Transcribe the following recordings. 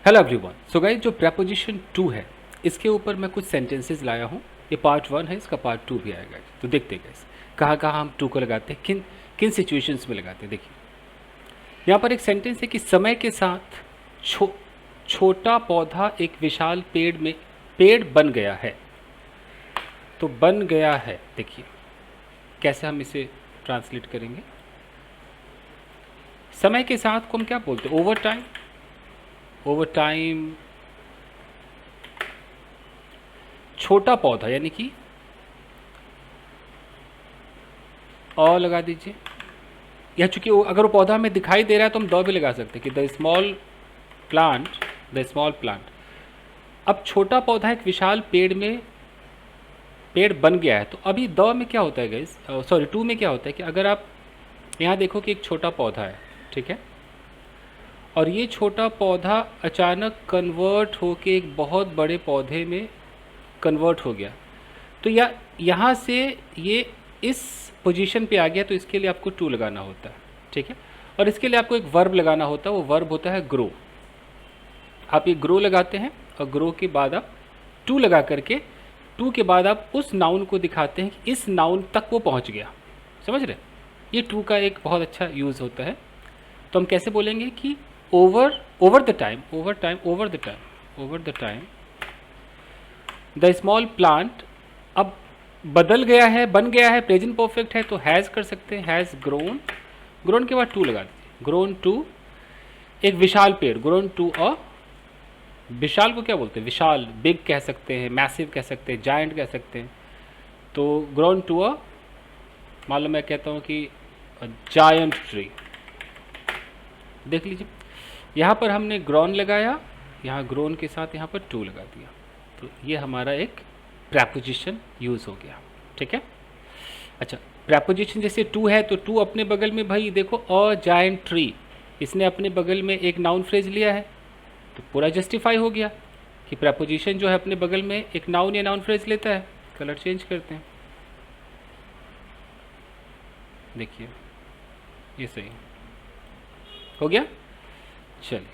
Hello everyone. So guys, जो preposition to है इसके ऊपर मैं कुछ सेंटेंसेस लाया हूँ। ये पार्ट वन है, इसका पार्ट टू भी आएगा। तो देखते हैं गाइस कहाँ कहाँ हम टू को लगाते हैं, किन किन सिचुएशंस में लगाते हैं। देखिए यहाँ पर एक सेंटेंस है कि समय के साथ छोटा पौधा एक विशाल पेड़ बन गया है। तो बन गया है, देखिए कैसे हम इसे ट्रांसलेट करेंगे। समय के साथ को हम क्या बोलते हैं? ओवर टाइम छोटा पौधा, यानी कि और लगा दीजिए। या चूंकि अगर वो पौधा हमें दिखाई दे रहा है तो हम द भी लगा सकते हैं कि द स्मॉल प्लांट। अब छोटा पौधा एक विशाल पेड़ बन गया है। तो अभी द में क्या होता है गाइस, सॉरी टू में क्या होता है कि अगर आप यहाँ देखो कि एक छोटा पौधा है, ठीक है, और ये छोटा पौधा अचानक कन्वर्ट होके एक बहुत बड़े पौधे में कन्वर्ट हो गया, तो यहाँ से ये इस पोजीशन पे आ गया, तो इसके लिए आपको टू लगाना होता है, ठीक है। और इसके लिए आपको एक वर्ब लगाना होता है, वो वर्ब होता है ग्रो। आप ये ग्रो लगाते हैं और ग्रो के बाद आप टू लगा करके टू के बाद आप उस नाउन को दिखाते हैं कि इस नाउन तक वो पहुँच गया। समझ रहे? ये टू का एक बहुत अच्छा यूज़ होता है। तो हम कैसे बोलेंगे कि over the time the small plant. अब बदल गया है, बन गया है, प्रेजेंट परफेक्ट है तो हैज़ कर सकते हैं, हैज़ ग्रोन के बाद टू लगा दीजिए। ग्रोन टू एक विशाल पेड़, ग्रोन टू अ विशाल को क्या बोलते हैं? विशाल, बिग कह सकते हैं, मैसिव कह सकते हैं, जायंट कह सकते हैं। तो ग्रोन टू अ, मान लो मैं कहता हूँ कि जायंट ट्री। देख लीजिए यहाँ पर हमने ग्रोन लगाया, यहाँ ग्रोन के साथ यहाँ पर टू लगा दिया, तो ये हमारा एक प्रपोजिशन यूज़ हो गया, ठीक है। अच्छा, प्रपोजिशन जैसे टू है तो टू अपने बगल में, भाई देखो अ जायंट ट्री, इसने अपने बगल में एक नाउन फ्रेज लिया है, तो पूरा जस्टिफाई हो गया कि प्रपोजिशन जो है अपने बगल में एक नाउन या नाउन फ्रेज लेता है। कलर चेंज करते हैं, देखिए ये सही हो गया। चलिए,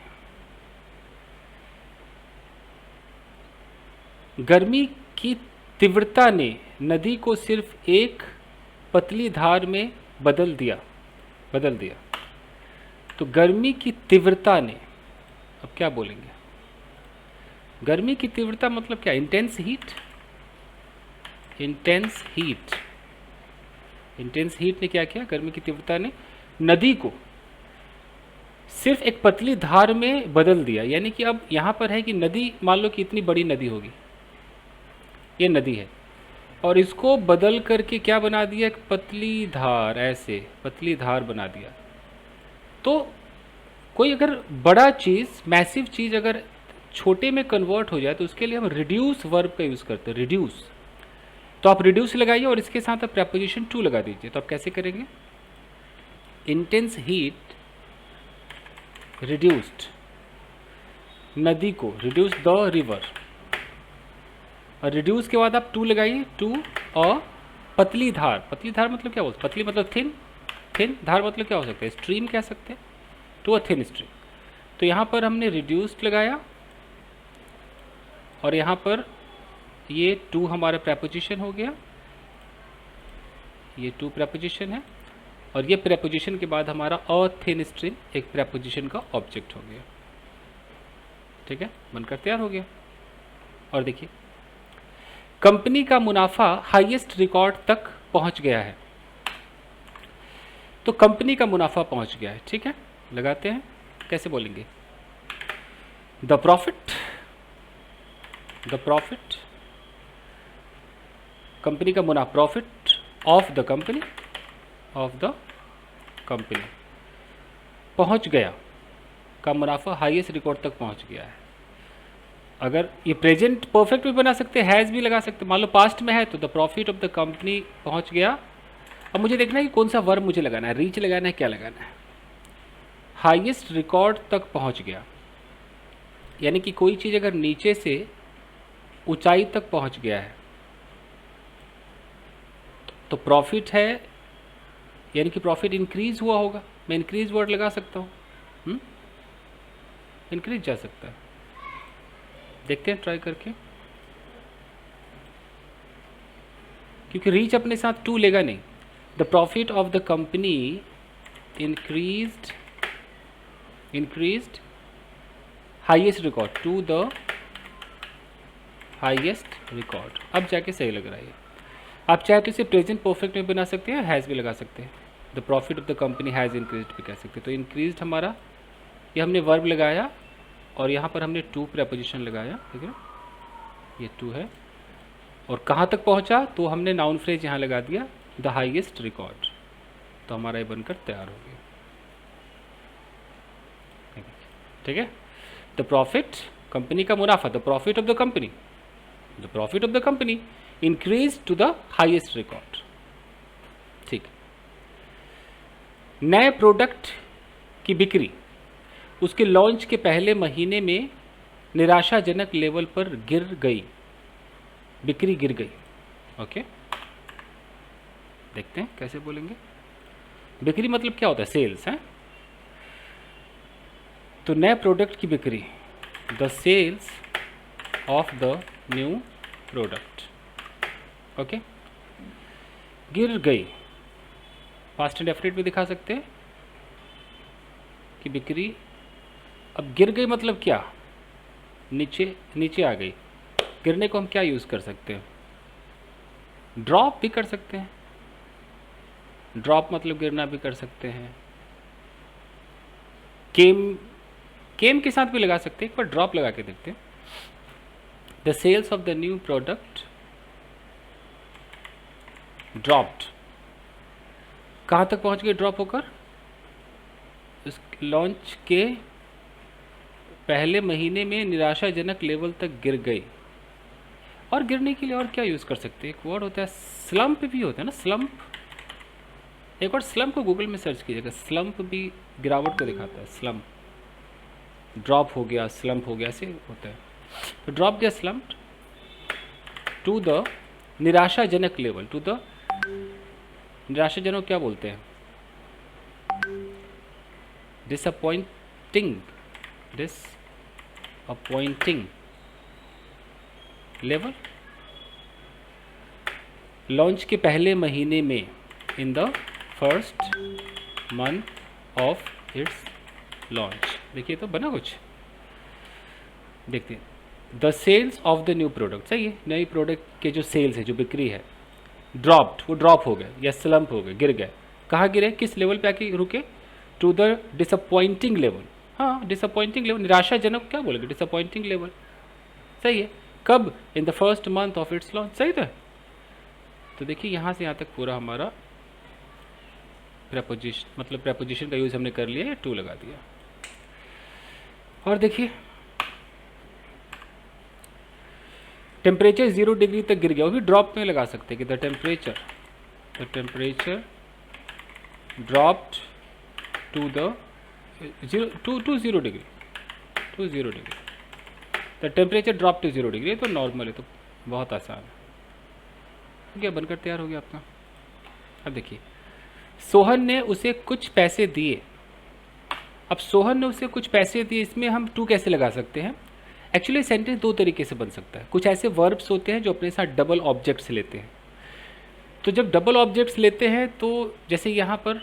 गर्मी की तीव्रता ने नदी को सिर्फ एक पतली धार में बदल दिया। तो गर्मी की तीव्रता ने, अब क्या बोलेंगे? गर्मी की तीव्रता मतलब क्या? इंटेंस हीट ने क्या किया? गर्मी की तीव्रता ने नदी को सिर्फ एक पतली धार में बदल दिया। यानी कि अब यहाँ पर है कि नदी, मान लो कि इतनी बड़ी नदी होगी, ये नदी है, और इसको बदल करके क्या बना दिया? एक पतली धार, ऐसे पतली धार बना दिया। तो कोई अगर बड़ा चीज़, मैसिव चीज़ अगर छोटे में कन्वर्ट हो जाए तो उसके लिए हम रिड्यूस वर्ब का यूज़ करते हैं, रिड्यूस। तो आप रिड्यूस लगाइए और इसके साथ आप प्रपोजिशन टू लगा दीजिए। तो आप कैसे करेंगे? इंटेंस हीट रिड्यूस्ड नदी को, रिड्यूस द रिवर, और रिड्यूस के बाद आप टू लगाइए, टू अ पतली धार। पतली धार मतलब क्या बोलते? पतली मतलब थिन धार मतलब क्या हो सकता है? स्ट्रीम कह सकते हैं, टू अ थिन स्ट्रीम। तो यहाँ पर हमने रिड्यूस्ड लगाया और यहाँ पर ये टू हमारा प्रपोजिशन हो गया, ये टू प्रपोजिशन है, और ये प्रपोजिशन के बाद हमारा अ थिन स्ट्रीम एक प्रपोजिशन का ऑब्जेक्ट हो गया, ठीक है, बनकर तैयार हो गया। और देखिए, कंपनी का मुनाफा हाईएस्ट रिकॉर्ड तक पहुंच गया है। तो कंपनी का मुनाफा पहुंच गया है, ठीक है, लगाते हैं। कैसे बोलेंगे? द प्रॉफिट कंपनी का मुनाफा, प्रॉफिट ऑफ द कंपनी पहुंच गया का मुनाफा हाईएस्ट रिकॉर्ड तक पहुंच गया है। अगर ये प्रेजेंट परफेक्ट भी बना सकते हैं, हैज़ भी लगा सकते हैं। मान लो पास्ट में है तो the profit of the company पहुंच गया। अब मुझे देखना है कि कौन सा वर्ब मुझे लगाना है, रीच लगाना है, क्या लगाना है। हाईएस्ट रिकॉर्ड तक पहुंच गया, यानी कि कोई चीज़ अगर नीचे से ऊंचाई तक पहुंच गया है तो प्रॉफिट है, यानी कि प्रॉफिट इंक्रीज हुआ होगा। मैं इंक्रीज वर्ड लगा सकता हूँ, इंक्रीज जा सकता है। देखते हैं ट्राई करके, क्योंकि रीच अपने साथ टू लेगा नहीं। The profit of the company increased highest record to the highest record. अब जाके सही लग रहा है। आप चाहे तो इसे प्रेजेंट परफेक्ट में बना सकते हैं, हैज़ भी लगा सकते हैं। The profit of the company has increased भी कह सकते हैं। तो इंक्रीज्ड हमारा, ये हमने वर्ब लगाया और यहाँ पर हमने टू प्रेपोजिशन लगाया, ठीक है, ये टू है। और कहाँ तक पहुँचा, तो हमने नाउन फ्रेज यहाँ लगा दिया, द हाईएस्ट रिकॉर्ड। तो हमारा ये बनकर तैयार हो गया, ठीक है। द प्रॉफिट, कंपनी का मुनाफा, the profit of the company increase to the highest record, ठीक। नए प्रोडक्ट की बिक्री उसके लॉन्च के पहले महीने में निराशाजनक लेवल पर गिर गई, बिक्री गिर गई। ओके, देखते हैं कैसे बोलेंगे। बिक्री मतलब क्या होता है, सेल्स है। तो नए प्रोडक्ट की बिक्री, the sales of the new product, okay, गिर गई। पास्ट एंड डेफिनेट भी दिखा सकते हैं कि बिक्री अब गिर गई मतलब क्या, नीचे आ गई। गिरने को हम क्या यूज़ कर सकते हैं, ड्रॉप भी कर सकते हैं। ड्रॉप मतलब गिरना भी कर सकते हैं। केम के साथ भी लगा सकते हैं, एक बार ड्रॉप लगा के देखते हैं। The sales of the new product dropped, कहाँ तक पहुँच गए ड्रॉप होकर, इस लॉन्च के पहले महीने में निराशाजनक लेवल तक गिर गई। और गिरने के लिए और क्या यूज़ कर सकते हैं, एक वर्ड होता है स्लम्प भी होता है ना, स्लम्प। एक बार स्लम्प को गूगल में सर्च कीजिएगा, स्लम्प भी गिरावट को दिखाता है। स्लम्प, ड्रॉप हो गया, स्लम्प हो गया, ऐसे होता है। तो ड्रॉप गया, स्लम्प, टू द निराशाजनक लेवल, टू द निराशाजनक क्या बोलते हैं, डिसअपॉइंटिंग लेवल। लॉन्च के पहले महीने में, in the first month of its launch. देखिए तो बना कुछ, देखते हैं। The sales of the new product, सही है, नई प्रोडक्ट के जो सेल्स है, जो बिक्री है, ड्रॉप्ड, वो ड्रॉप हो गए या स्लम्प हो गए, गिर गए। कहाँ गिरे, किस लेवल पे आके रुके, टू द डिसअपॉइंटिंग लेवल। हाँ, डिसअपॉइंटिंग लेवल, निराशाजनक क्या बोलेंगे, डिसअपॉइंटिंग लेवल, सही है। कब, इन the first month of its launch, सही था। तो देखिए यहाँ से यहाँ तक पूरा हमारा प्रेपोजिशन, मतलब प्रेपोजिशन का यूज़ हमने कर लिया, या टू लगा दिया। और देखिए टेम्परेचर 0 डिग्री तक गिर गया, वो भी ड्रॉप में लगा सकते हैं कि the temperature dropped to the 0 degree, the temperature drop to 0 degree. तो नॉर्मल है, तो बहुत आसान है। हो गया, बनकर तैयार हो गया आपका। अब देखिए, सोहन ने उसे कुछ पैसे दिए। अब सोहन ने उसे कुछ पैसे दिए, इसमें हम टू कैसे लगा सकते हैं। एक्चुअली सेंटेंस दो तरीके से बन सकता है। कुछ ऐसे वर्ब्स होते हैं जो अपने साथ डबल ऑब्जेक्ट्स लेते हैं। तो जब डबल ऑब्जेक्ट्स लेते हैं, तो जैसे यहाँ पर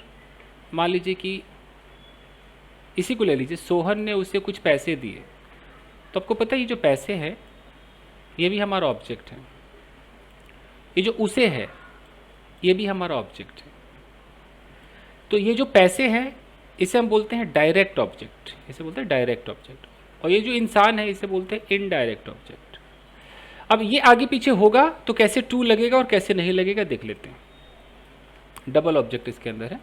मान लीजिए कि इसी को ले लीजिए, सोहन ने उसे कुछ पैसे दिए। तो आपको पता है ये जो पैसे हैं, ये भी हमारा ऑब्जेक्ट है। ये जो उसे है, ये भी हमारा ऑब्जेक्ट है। तो ये जो पैसे हैं, इसे हम बोलते हैं डायरेक्ट ऑब्जेक्ट, इसे बोलते हैं डायरेक्ट ऑब्जेक्ट। और ये जो इंसान है, इसे बोलते हैं इनडायरेक्ट ऑब्जेक्ट। अब ये आगे पीछे होगा तो कैसे टू लगेगा और कैसे नहीं लगेगा देख लेते हैं। डबल ऑब्जेक्ट इसके अंदर है।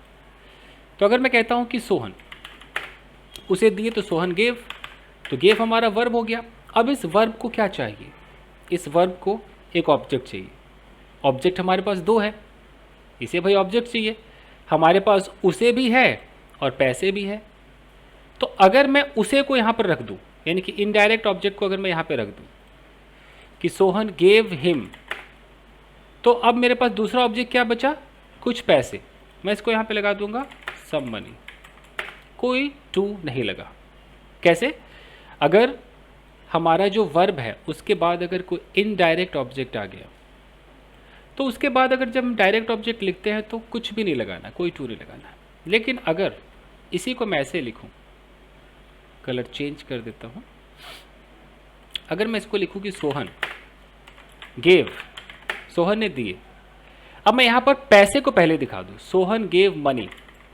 तो अगर मैं कहता हूं कि सोहन, उसे दिए तो सोहन गेव, तो गेव हमारा वर्ब हो गया। अब इस वर्ब को क्या चाहिए, इस वर्ब को एक ऑब्जेक्ट चाहिए। ऑब्जेक्ट हमारे पास दो है, इसे भाई ऑब्जेक्ट चाहिए। हमारे पास उसे भी है और पैसे भी है। तो अगर मैं उसे को यहाँ पर रख दूँ, यानी कि इनडायरेक्ट ऑब्जेक्ट को अगर मैं यहाँ पे रख दूँ कि सोहन गेव हिम, तो अब मेरे पास दूसरा ऑब्जेक्ट क्या बचा, कुछ पैसे। मैं इसको यहाँ पे लगा दूंगा सम मनी, कोई टू नहीं लगा। कैसे, अगर हमारा जो वर्ब है उसके बाद अगर कोई इनडायरेक्ट ऑब्जेक्ट आ गया तो उसके बाद अगर जब हम डायरेक्ट ऑब्जेक्ट लिखते हैं तो कुछ भी नहीं लगाना, कोई टू नहीं लगाना। लेकिन अगर इसी को मैं ऐसे लिखूं, कलर चेंज कर देता हूं, अगर मैं इसको लिखूं कि सोहन गेव, सोहन ने दिए, अब मैं यहां पर पैसे को पहले दिखा दूं, Sohan gave money,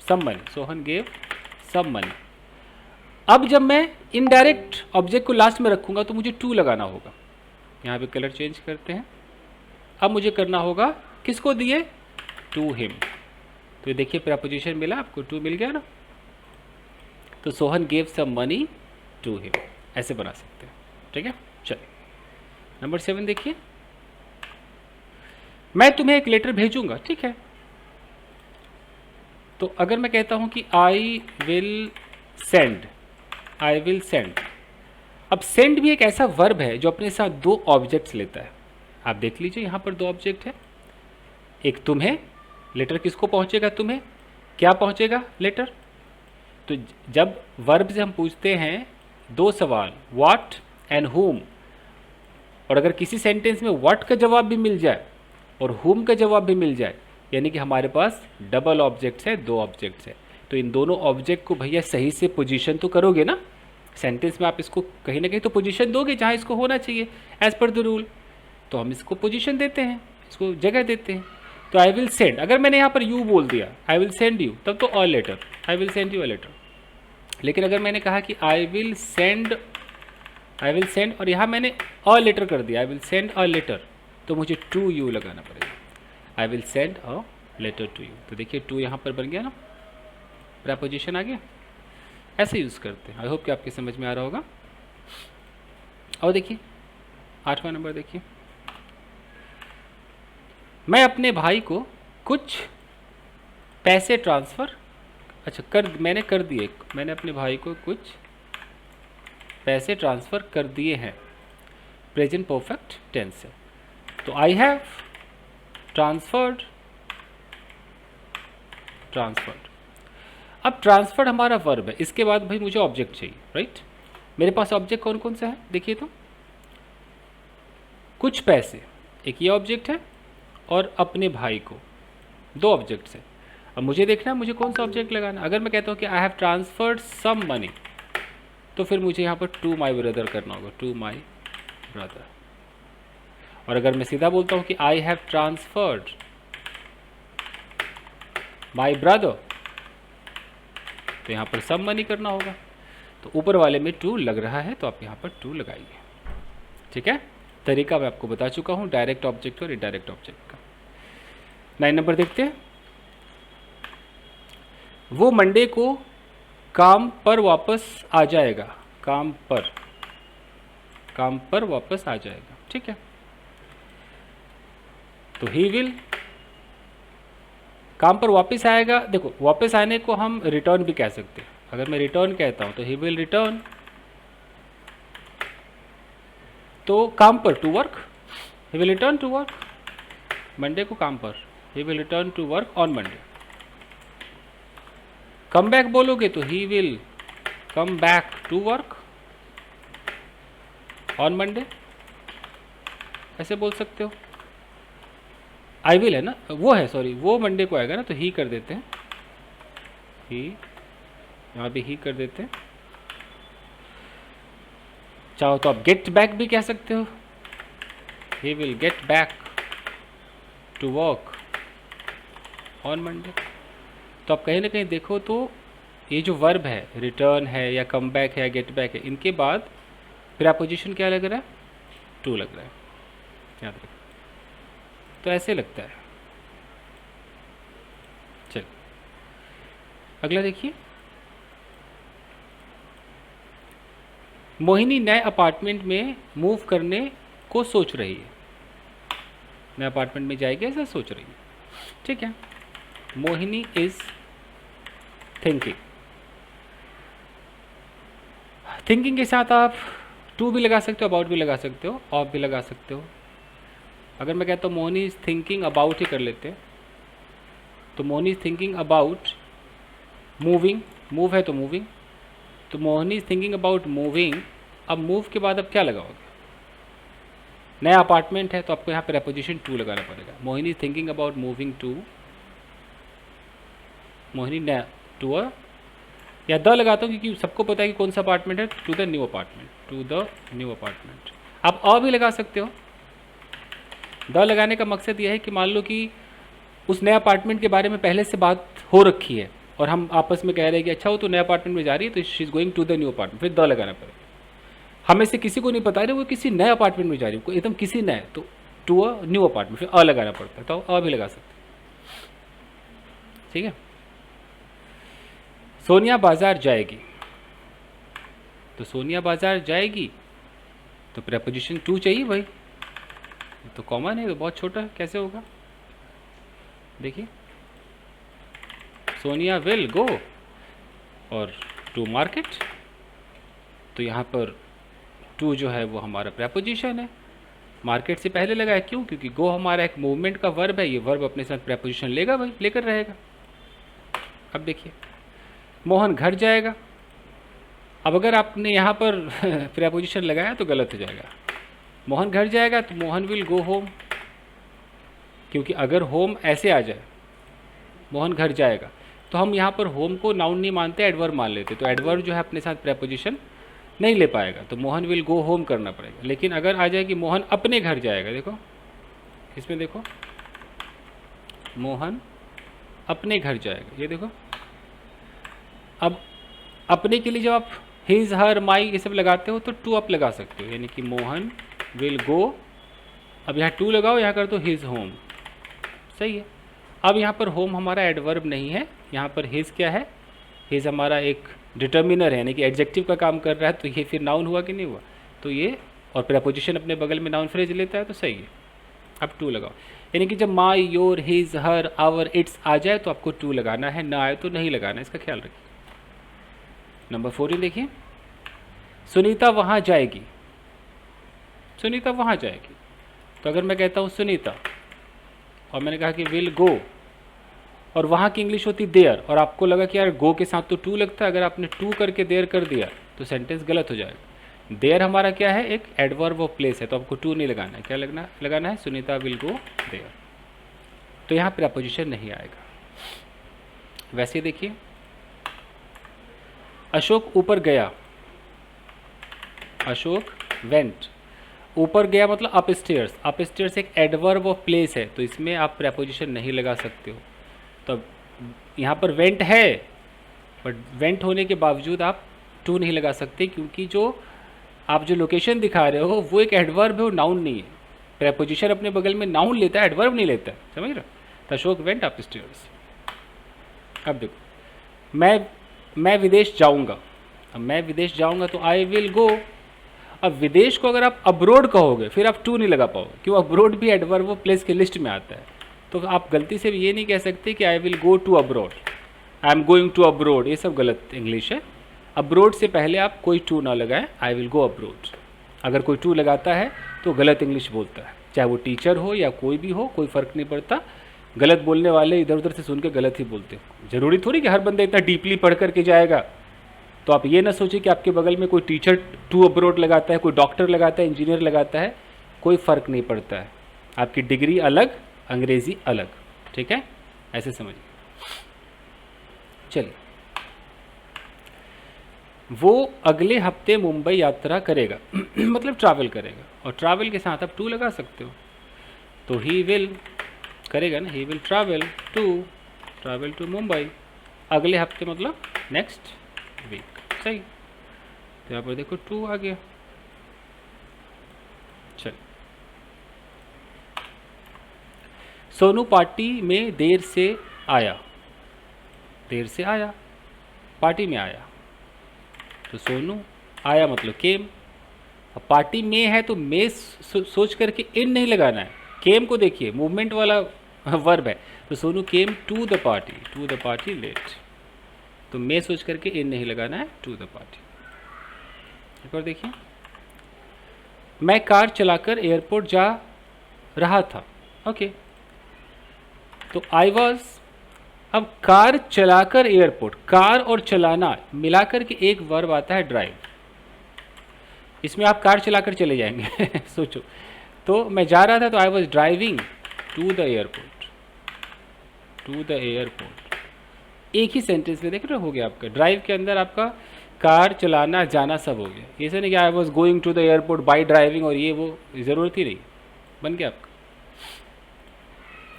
some money, Sohan gave some money. अब जब मैं इनडायरेक्ट ऑब्जेक्ट को लास्ट में रखूंगा तो मुझे टू लगाना होगा। यहाँ पे कलर चेंज करते हैं, अब मुझे करना होगा किसको दिए, टू हिम। तो ये देखिए प्रपोजिशन मिला आपको, टू मिल गया ना। तो Sohan gave some money to him, ऐसे बना सकते हैं। ठीक है, चलिए नंबर 7 देखिए, मैं तुम्हें एक लेटर भेजूंगा। ठीक है, तो अगर मैं कहता हूं कि I will send, I will send, अब सेंड भी एक ऐसा वर्ब है जो अपने साथ दो ऑब्जेक्ट्स लेता है। आप देख लीजिए यहाँ पर दो ऑब्जेक्ट है, एक तुम्हें, लेटर किसको पहुंचेगा, तुम्हें, क्या पहुंचेगा, लेटर। तो जब वर्ब से हम पूछते हैं दो सवाल, व्हाट एंड whom, और अगर किसी सेंटेंस में व्हाट का जवाब भी मिल जाए और whom का जवाब भी मिल जाए, यानी कि हमारे पास डबल ऑब्जेक्ट्स है, दो ऑब्जेक्ट्स है। तो इन दोनों ऑब्जेक्ट को भैया सही से पोजीशन तो करोगे ना, सेंटेंस में आप इसको कहीं ना कहीं तो पोजीशन दोगे जहाँ इसको होना चाहिए एज पर द रूल। तो हम इसको पोजीशन देते हैं, इसको जगह देते हैं। तो आई विल सेंड, अगर मैंने यहाँ पर यू बोल दिया, आई विल सेंड यू, तब तो a letter, I will send you a letter. लेकिन अगर मैंने कहा कि I will send, I will send, और यहाँ मैंने अ लेटर कर दिया, I will send a letter, तो मुझे टू यू लगाना पड़ेगा, I will send a letter to you. तो देखिए टू यहाँ पर बन गया ना, प्रपोजिशन आ गया। ऐसे यूज़ करते हैं। आई होप कि आपके समझ में आ रहा होगा। और देखिए 8वां नंबर देखिए, मैं अपने भाई को कुछ पैसे ट्रांसफ़र, अच्छा मैंने कर दिए, मैंने अपने भाई को कुछ पैसे ट्रांसफ़र कर दिए हैं, प्रेजेंट परफेक्ट टेंस है। तो आई हैव ट्रांसफर्ड, ट्रांसफर्ड। अब ट्रांसफर्ड हमारा वर्ब है, इसके बाद भाई मुझे ऑब्जेक्ट चाहिए, राइट। मेरे पास ऑब्जेक्ट कौन कौन सा है देखिए, तो कुछ पैसे एक ये ऑब्जेक्ट है, और अपने भाई को, दो ऑब्जेक्ट्स है। अब मुझे देखना है मुझे कौन सा ऑब्जेक्ट लगाना। अगर मैं कहता हूँ कि I have transferred some money, तो फिर मुझे यहाँ पर टू माई ब्रदर करना होगा, टू माई ब्रदर। और अगर मैं सीधा बोलता हूँ कि I have transferred my brother, तो यहाँ पर सम मनी करना होगा। तो ऊपर वाले में टू लग रहा है, तो आप यहाँ पर टू लगाइए। ठीक है, तरीका मैं आपको बता चुका हूँ डायरेक्ट ऑब्जेक्ट और इनडायरेक्ट ऑब्जेक्ट का। 9 नंबर देखते हैं, वो मंडे को काम पर वापस आ जाएगा, काम पर वापस आ जाएगा। ठीक है, तो ही विल, काम पर वापस आएगा। देखो वापस आने को हम रिटर्न भी कह सकते हैं। अगर मैं रिटर्न कहता हूं तो ही विल रिटर्न, तो काम पर to work, he will return to work, Monday को काम पर, he will return to work on Monday. Come back बोलोगे तो he will come back to work on Monday, ऐसे बोल सकते हो। आई विल है ना, वो है, सॉरी वो मंडे को आएगा ना, तो ही कर देते हैं, ही, यहाँ भी ही कर देते हैं। चाहो तो आप गेट बैक भी कह सकते हो, he will get back to work on Monday. तो आप कहीं ना कहीं देखो तो ये जो वर्ब है, रिटर्न है या कम बैक है या गेट बैक है, इनके बाद प्रीपोजिशन क्या लग रहा है, टू लग रहा है, याद रखो। तो ऐसे लगता है। चल अगला देखिए, मोहिनी नए अपार्टमेंट में मूव करने को सोच रही है, नए अपार्टमेंट में जाएगी ऐसा सोच रही है। ठीक है, मोहिनी इज थिंकिंग, थिंकिंग के साथ आप टू भी लगा सकते हो, अबाउट भी लगा सकते हो, ऑफ भी लगा सकते हो। अगर मैं कहता हूँ मोहिनी इज थिंकिंग अबाउट ही कर लेते हैं, तो Mohini is thinking about moving, move है तो मूविंग, तो Mohini is thinking about moving अब मूव के बाद अब क्या लगाओगे? नया अपार्टमेंट है तो आपको यहाँ पे प्रेपोजिशन टू लगाना पड़ेगा। Mohini thinking about moving to, Mohini नया टू अ, या द लगाता हूँ क्योंकि सबको पता है कि कौन सा अपार्टमेंट है, to the new apartment, to the new apartment. आप अ भी लगा सकते हो। द लगाने का मकसद यह है कि मान लो कि उस नए अपार्टमेंट के बारे में पहले से बात हो रखी है और हम आपस में कह रहे हैं कि अच्छा वो तो नए अपार्टमेंट में जा रही है तो she is going to the new apartment, फिर द लगाना पड़ेगा। हमें से किसी को नहीं पता है वो किसी नए अपार्टमेंट में जा रही है, एकदम किसी नए, तो टू अ न्यू अपार्टमेंट, फिर अ लगाना पड़ता है, तो अ भी लगा सकते हैं। ठीक है। सोनिया बाजार जाएगी, तो सोनिया बाजार जाएगी तो प्रेपोजिशन टू चाहिए भाई, तो कॉमन है, तो बहुत छोटा है, कैसे होगा? देखिए, सोनिया विल गो और टू मार्केट, तो यहाँ पर टू जो है वो हमारा प्रेपोजिशन है, मार्केट से पहले लगा है, क्यों? क्योंकि गो हमारा एक मूवमेंट का वर्ब है, ये वर्ब अपने साथ प्रेपोजिशन लेगा भाई, लेकर रहेगा। अब देखिए, मोहन घर जाएगा। अब अगर आपने यहाँ पर प्रेपोजिशन लगाया तो गलत हो जाएगा। मोहन घर जाएगा तो मोहन विल गो होम, क्योंकि अगर होम ऐसे आ जाए, मोहन घर जाएगा, तो हम यहाँ पर होम को नाउन नहीं मानते, एडवर्ब मान लेते, तो एडवर्ब जो है अपने साथ प्रेपोजिशन नहीं ले पाएगा, तो मोहन विल गो होम करना पड़ेगा। लेकिन अगर आ जाए कि मोहन अपने घर जाएगा, देखो इसमें देखो, मोहन अपने घर जाएगा, ये देखो। अब अपने के लिए जब आप हिज, हर, माई ये सब लगाते हो तो टू अप लगा सकते हो, यानी कि मोहन विल गो, अब यहाँ टू लगाओ, यहाँ कर दो हिज होम, सही है। अब यहाँ पर होम हमारा एडवर्ब नहीं है, यहाँ पर हिज क्या है? हिज हमारा एक डिटर्मिनर है, यानी कि एडजेक्टिव का काम कर रहा है, तो ये फिर नाउन हुआ कि नहीं हुआ? तो ये, और प्रेपोजिशन अपने बगल में नाउन फ्रेज लेता है, तो सही है। अब टू लगाओ, यानी कि जब my, your, his, her, our, its आ जाए तो आपको टू लगाना है, ना आए तो नहीं लगाना, इसका ख्याल रखिए। नंबर 14 देखिए, सुनीता वहाँ जाएगी, सुनीता वहाँ जाएगी, तो अगर मैं कहता हूँ सुनीता और मैंने कहा कि विल गो, और वहाँ की इंग्लिश होती देयर, और आपको लगा कि यार गो के साथ तो टू लगता है, अगर आपने टू करके देयर कर दिया तो सेंटेंस गलत हो जाएगा। देयर हमारा क्या है? एक एडवर्ब ऑफ प्लेस है, तो आपको टू नहीं लगाना है, क्या लगाना है? सुनीता विल गो देयर, तो यहाँ प्रेपोजिशन नहीं आएगा। वैसे देखिए, अशोक ऊपर गया, अशोक वेंट, ऊपर गया मतलब अप स्टेयर्स, अप स्टेयर्स एक एडवर्ब ऑफ प्लेस है, तो इसमें आप प्रेपोजिशन नहीं लगा सकते हो। तो यहाँ पर वेंट है, बट वेंट होने के बावजूद आप टू नहीं लगा सकते, क्योंकि जो आप जो लोकेशन दिखा रहे हो वो एक एडवर्ब है, वो नाउन नहीं है। प्रेपोजिशन अपने बगल में नाउन लेता है, एडवर्ब नहीं लेता है, समझ रहे? तो अशोक वेंट अप स्टेयर्स। अब देखो, मैं विदेश जाऊँगा, अब मैं विदेश जाऊँगा तो आई विल गो। अब विदेश को अगर आप अब्रोड कहोगे फिर आप टू नहीं लगा पाओगे, क्यों? अब्रोड भी एडवर्ब ऑफ प्लेस के लिस्ट में आता है, तो आप गलती से भी ये नहीं कह सकते कि I will go to abroad, I am going to abroad, ये सब गलत इंग्लिश है। अब्रोड से पहले आप कोई टू ना लगाएं, आई विल गो अब्रोड। अगर कोई टू लगाता है तो गलत इंग्लिश बोलता है, चाहे वो टीचर हो या कोई भी हो, कोई फ़र्क नहीं पड़ता। गलत बोलने वाले इधर उधर से सुन के गलत ही बोलते हैं। ज़रूरी थोड़ी कि हर बंदा इतना डीपली पढ़ करके जाएगा, तो आप ये ना सोचिए कि आपके बगल में कोई टीचर टू अब्रोड लगाता है, कोई डॉक्टर लगाता है, इंजीनियर लगाता है, कोई फ़र्क नहीं पड़ता है। आपकी डिग्री अलग, अंग्रेज़ी अलग, ठीक है? ऐसे समझिए। चलिए, वो अगले हफ्ते मुंबई यात्रा करेगा मतलब ट्रैवल करेगा, और ट्रैवल के साथ आप टू लगा सकते हो, तो ही विल करेगा ना, he will travel to Mumbai, अगले हफ्ते मतलब नेक्स्ट वीक, सही। तो यहाँ पर देखो टू आ गया। चल, सोनू पार्टी में देर से आया, पार्टी में आया, तो सोनू आया मतलब केम। अब पार्टी में है तो में सोच करके इन नहीं लगाना है, केम को देखिए मूवमेंट वाला वर्ब है, तो Sonu came to the party late, तो मैं सोच करके इन नहीं लगाना है, टू द पार्टी। एक और देखिए, मैं कार चलाकर एयरपोर्ट जा रहा था, ओके, तो आई वॉज। अब कार चलाकर एयरपोर्ट, कार और चलाना मिलाकर के एक वर्ब आता है ड्राइव, इसमें आप कार चलाकर चले जाएंगे सोचो। तो मैं जा रहा था, तो I was driving to the airport, to the airport. एक ही सेंटेंस में देख रहे हो गया आपका। ड्राइव के अंदर आपका कार चलाना जाना सब हो गया। ऐसा नहीं कि I was going to the airport by driving और ये वो ज़रूरत ही नहीं, बन गया आपका।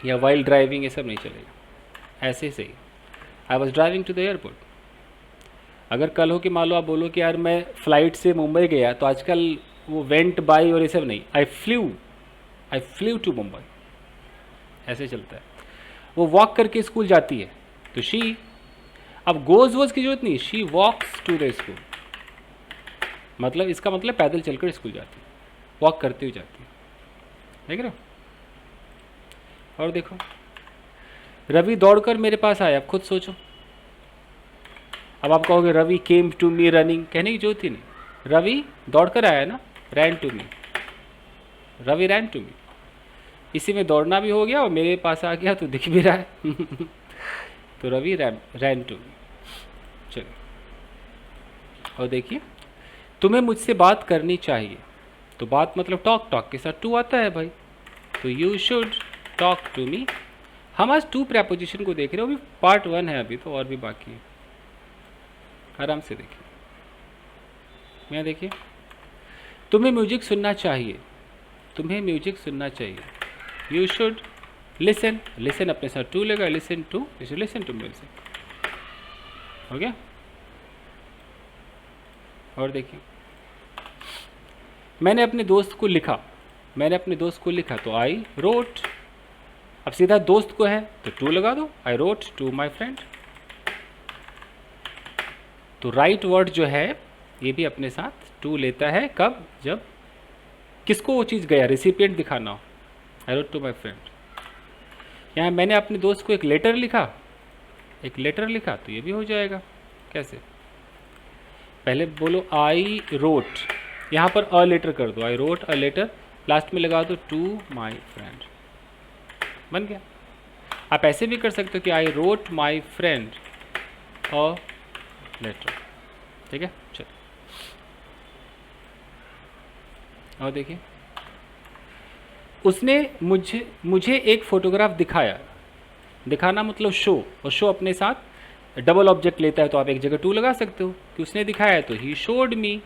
या वाइल ड्राइविंग ये सब नहीं चलेगा, ऐसे ही सही। I was driving to the airport. अगर कल हो कि मान लो आप बोलो कि यार मैं फ़्लाइट से मुंबई गया, तो आजकल वो वेंट बाई और ये सब नहीं, आई फ्ल्यू टू मुंबई, ऐसे चलता है। वो वॉक करके स्कूल जाती है, तो शी, अब गोज वोज की जरूरत नहीं, she walks to the school. मतलब इसका मतलब पैदल चलकर स्कूल जाती है, वॉक करती हुई जाती है। देख रहे हो। और देखो, रवि दौड़कर मेरे पास आया। अब खुद सोचो, अब आप कहोगे Ravi came to me running, कहने की जरूरत ही नहीं, रवि दौड़कर आया ना, ran to me, Ravi ran to me. इसी में दौड़ना भी हो गया और मेरे पास आ गया तो दिख भी रहा है तो रवि रैन टू मी। चलो, और देखिए, तुम्हें मुझसे बात करनी चाहिए। तो बात मतलब टॉक, टॉक के साथ टू आता है भाई, तो you should talk to me. हम आज टू प्रेपोजिशन को देख रहे हो, अभी पार्ट 1 है, अभी तो और भी बाकी है, आराम से देखिए। मैं देखिए, तुम्हें म्यूजिक सुनना चाहिए, तुम्हें म्यूजिक सुनना चाहिए। यू शुड लिसन, लिसन अपने साथ टू लेगा, listen to, listen to music, हो गया। और देखिए, मैंने अपने दोस्त को लिखा, मैंने अपने दोस्त को लिखा, तो आई रोट। अब सीधा दोस्त को है तो टू लगा दो, I wrote to my friend. तो राइट वर्ड जो है ये भी अपने साथ टू लेता है, कब, जब किसको वो चीज़ गया, रेसिपिएंट दिखाना हो। I wrote to my friend. यहाँ मैंने अपने दोस्त को एक लेटर लिखा, एक लेटर लिखा, तो ये भी हो जाएगा। कैसे, पहले बोलो आई रोट, यहाँ पर अ लेटर कर दो, I wrote a letter, last में लगा दो टू माई फ्रेंड, बन गया। आप ऐसे भी कर सकते हो कि I wrote my friend a letter, ठीक है। चलो, और देखिए, उसने मुझे एक फ़ोटोग्राफ दिखाया। दिखाना मतलब शो, और शो अपने साथ डबल ऑब्जेक्ट लेता है, तो आप एक जगह टू लगा सकते हो कि उसने दिखाया, तो he showed me,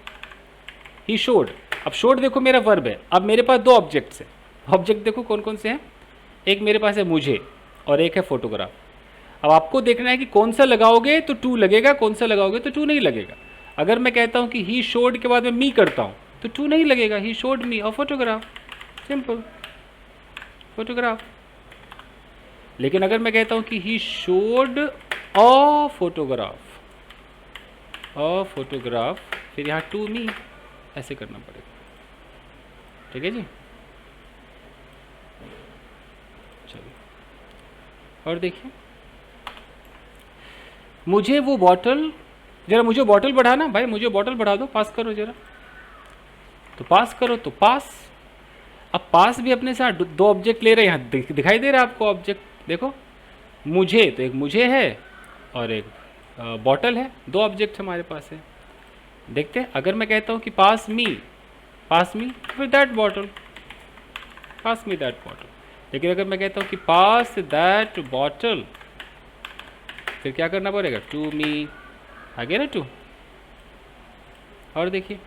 he showed. अब शोड देखो मेरा वर्ब है, अब मेरे पास दो ऑब्जेक्ट्स हैं। ऑब्जेक्ट देखो कौन कौन से हैं, एक मेरे पास है मुझे और एक है फोटोग्राफ। अब आपको देखना है कि कौन सा लगाओगे तो टू लगेगा, कौन सा लगाओगे तो टू नहीं लगेगा। अगर मैं कहता हूँ कि ही शोड के बाद में मी करता हूँ तो टू नहीं लगेगा, he showed me a photograph, simple, photograph. लेकिन अगर मैं कहता हूँ कि he showed a photograph, a photograph, फिर यहाँ टू मी, ऐसे करना पड़ेगा, ठीक है जी। चलिए, और देखिए, मुझे वो बॉटल, जरा मुझे बॉटल बढ़ाना भाई, मुझे बॉटल बढ़ा दो, पास करो जरा, तो पास करो, तो पास। अब पास भी अपने साथ दो ऑब्जेक्ट ले रहे हैं, यहाँ दिखाई दे रहा है आपको ऑब्जेक्ट, देखो मुझे, तो एक मुझे है और एक बॉटल है, दो ऑब्जेक्ट हमारे पास है। देखते हैं, अगर मैं कहता हूँ कि pass me with that bottle, pass me that bottle. लेकिन अगर मैं कहता हूँ कि पास दैट बॉटल, फिर क्या करना पड़ेगा, टू मी, आ गया ना टू। और देखिए,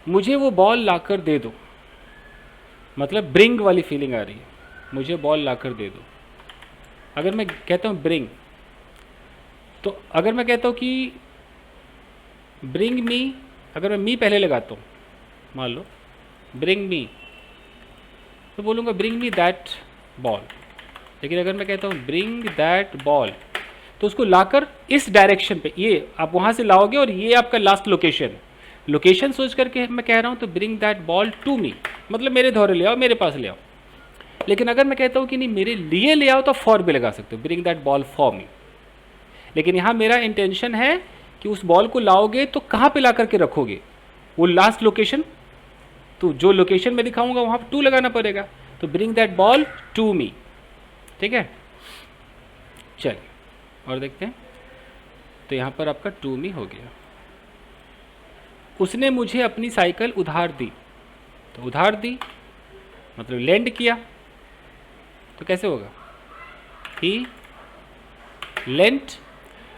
मुझे वो बॉल लाकर दे दो, मतलब ब्रिंग वाली फीलिंग आ रही है, मुझे बॉल लाकर दे दो। अगर मैं कहता हूँ ब्रिंग, तो अगर मैं कहता हूँ कि ब्रिंग मी, अगर मैं मी पहले लगाता हूँ, मान लो ब्रिंग मी, तो बोलूँगा ब्रिंग मी दैट बॉल। लेकिन अगर मैं कहता हूँ ब्रिंग दैट बॉल, तो उसको लाकर इस डायरेक्शन पे, ये आप वहाँ से लाओगे और ये आपका लास्ट लोकेशन है। लोकेशन सोच करके मैं कह रहा हूँ, तो bring that ball to me, मतलब मेरे धौरे ले आओ, मेरे पास ले आओ। लेकिन अगर मैं कहता हूँ कि नहीं मेरे लिए ले आओ, तो फॉर भी लगा सकते हो, bring that ball for me. लेकिन यहाँ मेरा इंटेंशन है कि उस बॉल को लाओगे तो कहाँ पे ला करके रखोगे, वो लास्ट लोकेशन, तो जो लोकेशन में दिखाऊंगा वहाँ पर टू लगाना पड़ेगा, तो bring that ball to me, ठीक है। चलिए, और देखते हैं, तो यहाँ पर आपका टू मी हो गया। उसने मुझे अपनी साइकिल उधार दी। तो उधार दी मतलब लेंड किया, तो कैसे होगा? ही लेंट।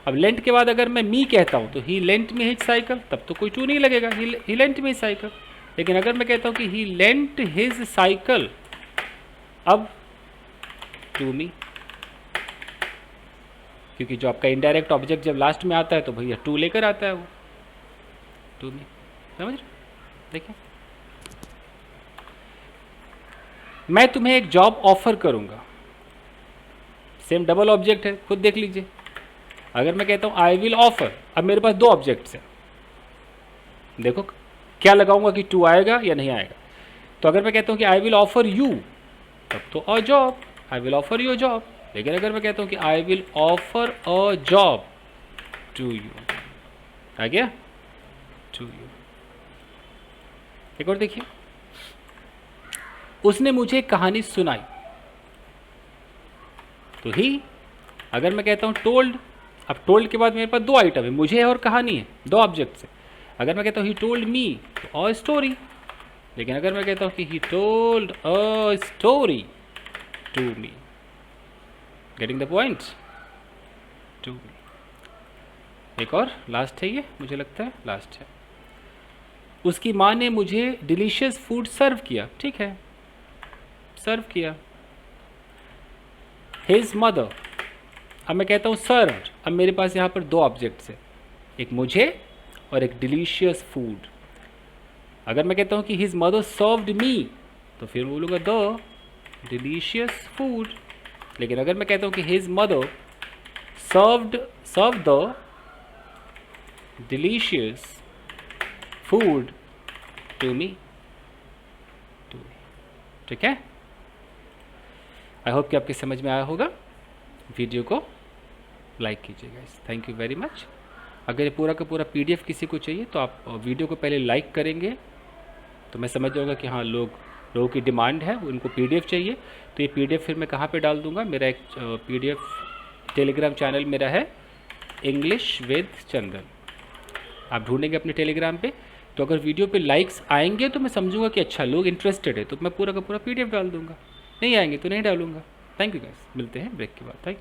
अब लेंट के बाद अगर मैं मी कहता हूँ तो ही लेंट मी हिज साइकिल, तब तो कोई टू नहीं लगेगा, ही लेंट मी साइकिल। लेकिन अगर मैं कहता हूँ कि ही लेंट हिज साइकिल, अब टू मी, क्योंकि जो आपका इनडायरेक्ट ऑब्जेक्ट जब लास्ट में आता है तो भैया टू लेकर आता है वो, टू मी। समझ रहे? देखिए, मैं तुम्हें एक जॉब ऑफर करूंगा, सेम डबल ऑब्जेक्ट है, खुद देख लीजिए। अगर मैं कहता हूं आई विल ऑफर, अब मेरे पास दो ऑब्जेक्ट्स हैं, देखो क्या लगाऊंगा कि टू आएगा या नहीं आएगा। तो अगर मैं कहता हूं कि आई विल ऑफर यू, तब तो a job, I will offer you a job. लेकिन अगर मैं कहता हूं कि I will offer a job to you, आ गया? To you. एक और देखिए, उसने मुझे एक कहानी सुनाई, तो ही। अगर मैं कहता हूं टोल्ड, अब टोल्ड के बाद मेरे पास दो आइटम है, मुझे है और कहानी है, दो ऑब्जेक्ट्स है। अगर मैं कहता हूं ही टोल्ड मी, तो अ स्टोरी। लेकिन अगर मैं कहता हूं कि he told a story to me, getting the point? To me. एक और लास्ट है, ये मुझे लगता है लास्ट है। उसकी माँ ने मुझे डिलीशियस फूड सर्व किया, ठीक है, सर्व किया। हिज मदर, अब मैं कहता हूँ सर्व्ड, अब मेरे पास यहाँ पर दो ऑब्जेक्ट्स है, एक मुझे और एक डिलीशियस फूड। अगर मैं कहता हूँ कि हिज मदर सर्व्ड मी, तो फिर बोलूँगा द डिलीशियस फूड। लेकिन अगर मैं कहता हूँ कि his mother serve the delicious food to me, ठीक है? आई होप कि आपके समझ में आया होगा। वीडियो को लाइक कीजिएगा। Thank you very much. अगर ये पूरा का पूरा पीडीएफ किसी को चाहिए तो आप वीडियो को पहले लाइक करेंगे, तो मैं समझ जाऊँगा कि हाँ लोगों की डिमांड है, उनको पीडीएफ चाहिए। तो ये पीडीएफ फिर मैं कहाँ पे डाल दूँगा? मेरा एक पीडीएफ टेलीग्राम चैनल मेरा है, इंग्लिश विद चंदन, आप ढूंढेंगे अपने टेलीग्राम पे। तो अगर वीडियो पे लाइक्स आएंगे तो मैं समझूंगा कि अच्छा लोग इंटरेस्टेड है, तो मैं पूरा का पूरा पीडीएफ डाल दूंगा। नहीं आएंगे तो नहीं डालूंगा। थैंक यू गाइस, मिलते हैं ब्रेक के बाद। थैंक